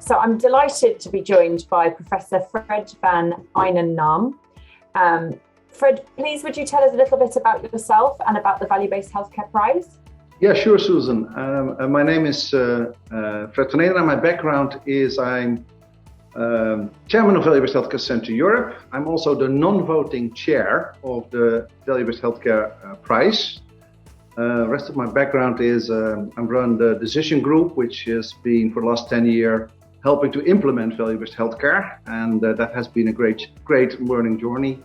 So I'm delighted to be joined by Professor Fred van Eenennaam. Fred, please would you tell us a little bit about yourself and about the Value-Based Healthcare Prize? Yeah, sure, Susan. My name is Fred van Eenennaam. My background is I'm Chairman of Value-Based Healthcare Center Europe. I'm also the non-voting chair of the Value-Based Healthcare Prize. The rest of my background is I run the decision group, which has been for the last 10 years helping to implement value-based healthcare, and that has been a great learning journey.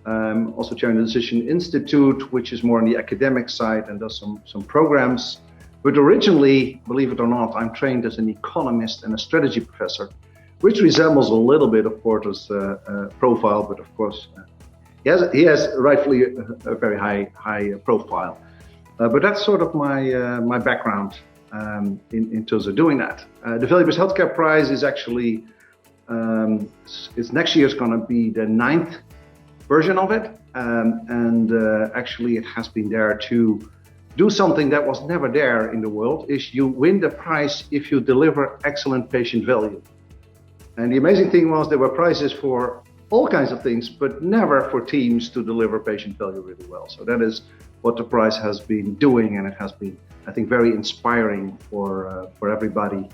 Also chairing the Decision Institute, which is more on the academic side and does some programs. But originally, believe it or not, I'm trained as an economist and a strategy professor, which resembles a little bit of Porter's profile, but of course, he has rightfully a very high profile. But that's sort of my background in terms of doing that. The Value-Based Healthcare Prize is actually, it's next year is going to be the 9th version of it. Actually it has been there to do something that was never there in the world, is you win the prize if you deliver excellent patient value. And the amazing thing was there were prizes for all kinds of things, but never for teams to deliver patient value really well. So that is what the prize has been doing, and it has been, I think, very inspiring for everybody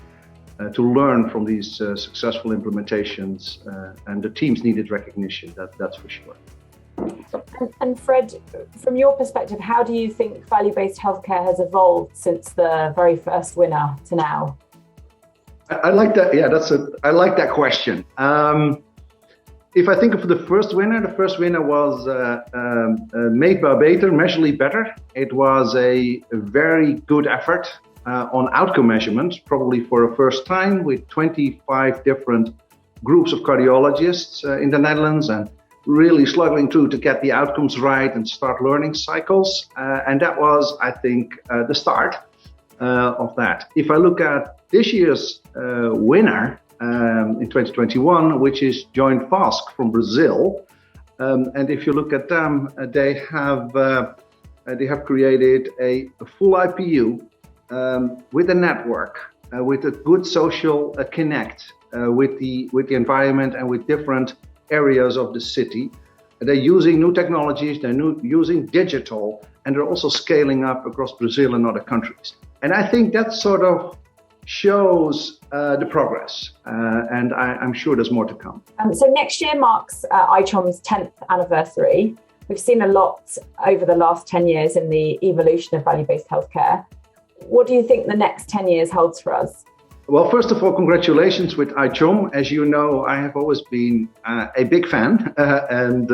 to learn from these successful implementations, and the teams needed recognition, that's for sure. And Fred, from your perspective, how do you think value-based healthcare has evolved since the very first winner to now? I like that. Yeah, I like that question. If I think of the first winner was Made by Beter, Measurably Better. It was a very good effort on outcome measurements, probably for the first time, with 25 different groups of cardiologists in the Netherlands, and really struggling to get the outcomes right and start learning cycles. And that was, I think, the start of that. If I look at this year's winner in 2021, which is Joint Vasc from Brazil, and if you look at them, they have created a full IPU with a network, with a good social connect with the environment and with different areas of the city. They're using new technologies, they're using digital, and they're also scaling up across Brazil and other countries. And I think that sort of shows the progress, and I'm sure there's more to come. So next year marks ICHOM's 10th anniversary. We've seen a lot over the last 10 years in the evolution of value-based healthcare. What do you think the next 10 years holds for us? Well, first of all, congratulations with ICHOM. As you know, I have always been a big fan and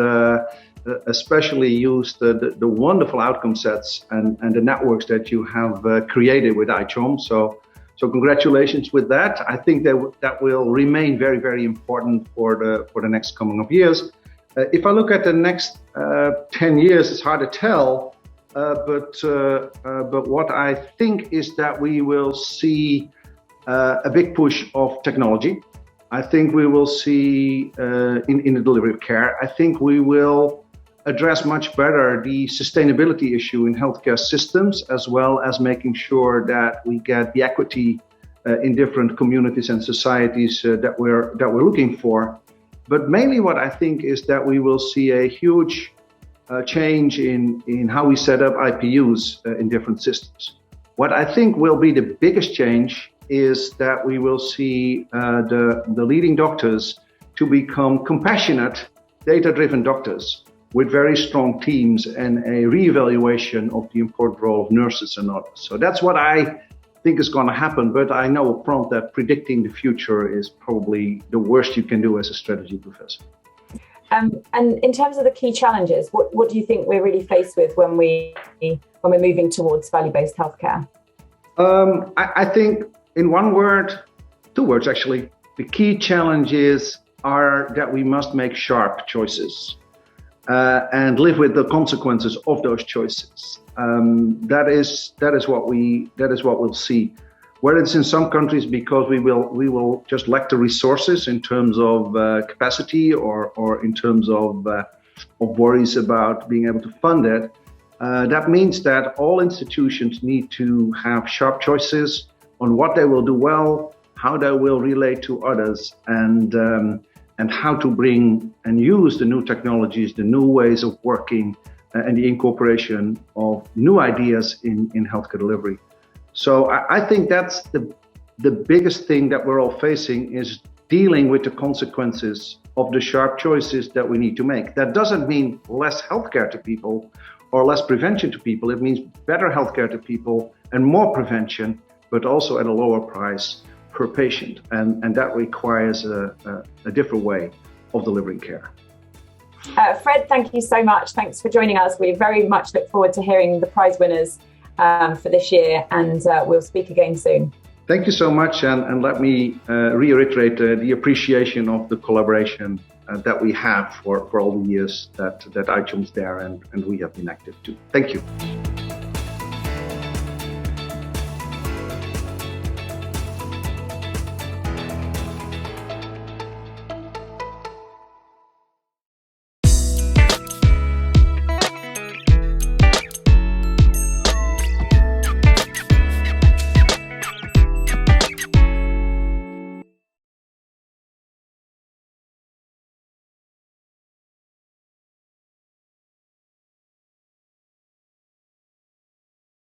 especially used the wonderful outcome sets and the networks that you have created with ICHOM. So congratulations with that. I think that will remain very, very important for the next coming of years. If I look at the next 10 years, it's hard to tell, but what I think is that we will see a big push of technology. I think we will see in the delivery of care. I think we will address much better the sustainability issue in healthcare systems, as well as making sure that we get the equity in different communities and societies that we're looking for. But mainly what I think is that we will see a huge change in how we set up IPUs in different systems. What I think will be the biggest change is that we will see the leading doctors to become compassionate, data-driven doctors with very strong teams and a reevaluation of the important role of nurses and others. So that's what I think is going to happen, but I know up front that predicting the future is probably the worst you can do as a strategy professor. And in terms of the key challenges, what do you think we're really faced with when we're moving towards value-based healthcare? I think in one word, two words actually, the key challenges are that we must make sharp choices and live with the consequences of those choices. That is what we'll see. Whether it's in some countries because we will just lack the resources in terms of capacity or in terms of worries about being able to fund it. That means that all institutions need to have sharp choices on what they will do well, how they will relate to others, and how to bring and use the new technologies, the new ways of working, and the incorporation of new ideas in healthcare delivery. So I think that's the biggest thing that we're all facing, is dealing with the consequences of the sharp choices that we need to make. That doesn't mean less healthcare to people or less prevention to people. It means better healthcare to people and more prevention, but also at a lower price per patient. And that requires a different way of delivering care. Fred, thank you so much. Thanks for joining us. We very much look forward to hearing the prize winners for this year, and we'll speak again soon. Thank you so much, and let me reiterate the appreciation of the collaboration that we have for all the years that ICHOM's there and we have been active too. Thank you.